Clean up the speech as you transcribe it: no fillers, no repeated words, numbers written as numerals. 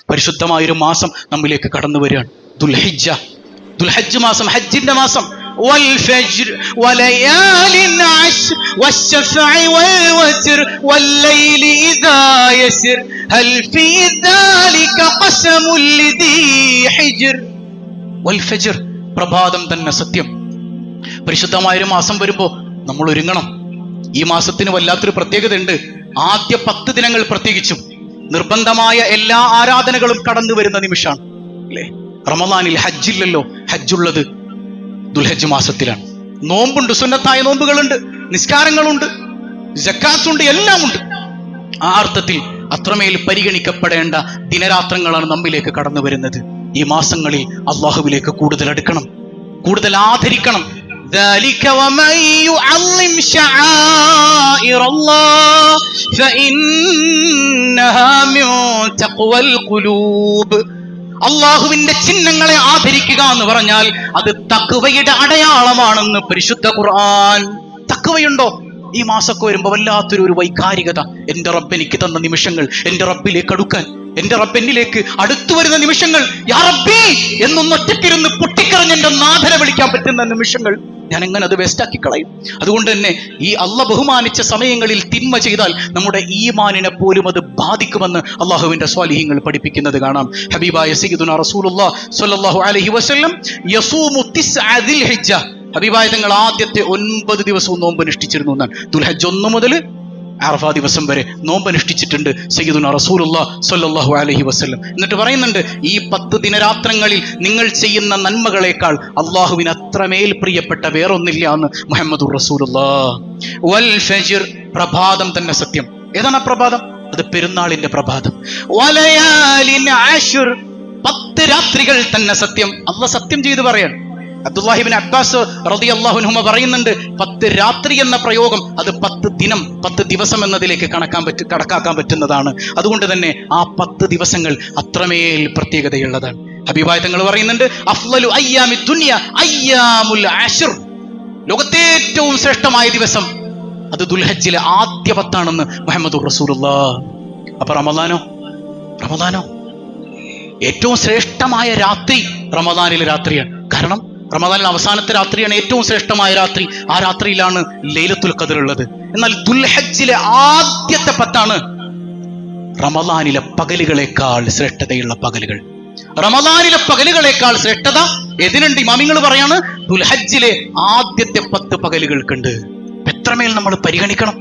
പരിശുദ്ധമായൊരു മാസം നമ്മിലേക്ക് കടന്നു വരികയാണ്. ദുൽഹജ്ജ് മാസം, ഹജ്ജിന്റെ മാസം. والفجر وليال عشر والشفع والوتر والليل إذا يسر هل في ذلك قسم لذي حجر والفجر പ്രഭാതം തന്നെ സത്യം. പരിശുദ്ധമായൊരു മാസം വരുമ്പോ നമ്മൾ ഒരുങ്ങണം. ഈ മാസത്തിന് വല്ലാത്തൊരു പ്രത്യേകത ഉണ്ട്. ആദ്യ 10 ദിനങ്ങൾ പ്രത്യേകിച്ചും നിർബന്ധമായ എല്ലാ ആരാധനകളും കടന്നു വരുന്ന നിമിഷമാണ് അല്ലേ? റമദാനിൽ ഹജ്ജില്ലല്ലോ. ഹജ്ജുള്ളത് ദുൽഹജ്ജ് മാസത്തിലാണ്. നോമ്പുണ്ട്, സുന്നത്തായ നോമ്പുകളുണ്ട്, നിസ്കാരങ്ങളുണ്ട്, സക്കാത്തുണ്ട്, എല്ലാം ഉണ്ട്. ആ അർത്ഥത്തിൽ അത്രമേൽ പരിഗണിക്കപ്പെടേണ്ട ദിനരാത്രങ്ങളാണ് നമ്മിലേക്ക് കടന്നു വരുന്നത്. ഈ മാസങ്ങളിൽ അള്ളാഹുവിലേക്ക് കൂടുതൽ അടുക്കണം, കൂടുതൽ ആദരിക്കണം. ذلك ومن يعظم شعائر الله فإنها من تقوى القلوب. അള്ളാഹുവിന്റെ ചിഹ്നങ്ങളെ ആദരിക്കുക എന്ന് പറഞ്ഞാൽ അത് തഖ്വയുടെ അടയാളമാണെന്ന് പരിശുദ്ധ ഖുർആൻ. തഖ്വയുണ്ടോ? ഈ മാസമൊക്കെ വരുമ്പോ വല്ലാത്തൊരു വൈകാരികത. എന്റെ റബ്ബ് എനിക്ക് തന്ന നിമിഷങ്ങൾ, എന്റെ റബ്ബിലേക്ക് അടുക്കാൻ, എന്റെ റബ്ബെന്നിലേക്ക് അടുത്തു വരുന്ന നിമിഷങ്ങൾ, യാ റബ്ബി എന്നൊന്നൊറ്റക്കിരുന്ന് പൊട്ടിക്കറിഞ്ഞ് എന്റെ നാഥനെ വിളിക്കാൻ പറ്റുന്ന നിമിഷങ്ങൾ ഞാൻ എങ്ങനെ അത് വേസ്റ്റാക്കി കളയും? അതുകൊണ്ട് തന്നെ ഈ അള്ളാഹ് ബഹുമാനിച്ച സമയങ്ങളിൽ തിന്മ ചെയ്താൽ നമ്മുടെ ഈമാനിനെ പോലും അത് ബാധിക്കുമെന്ന് അള്ളാഹുവിന്റെ സ്വാലിഹീങ്ങൾ പഠിപ്പിക്കുന്നത് കാണാം. ഹബീബായ സയ്യിദുനാ റസൂലുള്ളാഹി സ്വല്ലല്ലാഹു അലൈഹി വസല്ലം യസൂമു തിസ്അ ദിൽഹിജ്ജ, ഹബീബായ തങ്ങൾ ആദ്യത്തെ 9 ദിവസവും നോമ്പ് അനുഷ്ഠിച്ചിരുന്നു എന്നാണ്. ദുൽഹജ്ജ് 1 മുതൽ അറഫ ദിവസം വരെ നോമ്പ് അനുഷ്ഠിച്ചിട്ടുണ്ട് സയ്യിദുനാ റസൂലുള്ളാഹി സ്വല്ലല്ലാഹു അലൈഹി വസല്ലം. എന്നിട്ട് പറയുന്നുണ്ട്, ഈ 10 ദിനരാത്രങ്ങളിൽ നിങ്ങൾ ചെയ്യുന്ന നന്മകളെക്കാൾ അള്ളാഹുവിന് അത്രമേൽ പ്രിയപ്പെട്ട വേറൊന്നില്ല എന്ന് മുഹമ്മദുർ റസൂലുള്ളാഹി. വൽ ഫജ്ർ, പ്രഭാതം തന്നെ സത്യം. ഏതാണ് പ്രഭാതം? അത് പെരുന്നാളിന്റെ പ്രഭാതം. വലയാലിൻ അശ്ർ, 10 രാത്രികൾ തന്നെ സത്യം. അള്ളാഹ് സത്യം ചെയ്ത് പറയാണ്. അബ്ദുല്ലാഹി ഇബ്നു അബ്ബാസ് റളിയല്ലാഹു അൻഹുമ പറയുന്നുണ്ട്, 10 രാത്രി എന്ന പ്രയോഗം അത് 10 ദിനം 10 ദിവസം എന്നതിലേക്ക് കണക്കാക്കാൻ പറ്റുന്നതാണ്. അതുകൊണ്ട് തന്നെ ആ 10 ദിവസങ്ങൾ അത്രമേൽ പ്രത്യേകതയുള്ളതാണ്. ഹബീബായ തങ്ങൾ പറയുന്നുണ്ട്, അഫ്ളലു അയ്യാമി ദുനിയ അയ്യാമുൽ അശ്ർ, ലോകത്തെ ഏറ്റവും ശ്രേഷ്ഠമായ ദിവസം അത് ദുൽഹജ്ജിലെ ആദ്യ 10 ആണെന്ന് മുഹമ്മദുർ റസൂലുള്ളാഹി. അപ്പൊ റമദാനോ ഏറ്റവും ശ്രേഷ്ഠമായ രാത്രി റമദാനിലെ രാത്രിയാണ്. കാരണം റമദാനിലെ അവസാനത്തെ രാത്രിയാണ് ഏറ്റവും ശ്രേഷ്ഠമായ രാത്രി. ആ രാത്രിയിലാണ് ലൈലത്തുൽ ഖദർ ഉള്ളത്. എന്നാൽ ദുൽഹജ്ജിലെ ആദ്യത്തെ 10 റമദാനിലെ പകലുകളെക്കാൾ ശ്രേഷ്ഠതയുള്ള പകലുകൾ. റമദാനിലെ പകലുകളെക്കാൾ ശ്രേഷ്ഠത എതിനുണ്ട്? ഇമാമിങ്ങൾ പറയാണ്, ദുൽഹജ്ജിലെ ആദ്യത്തെ 10 പകലുകൾക്കുണ്ട്. എത്രമേൽ നമ്മൾ പരിഗണിക്കണം.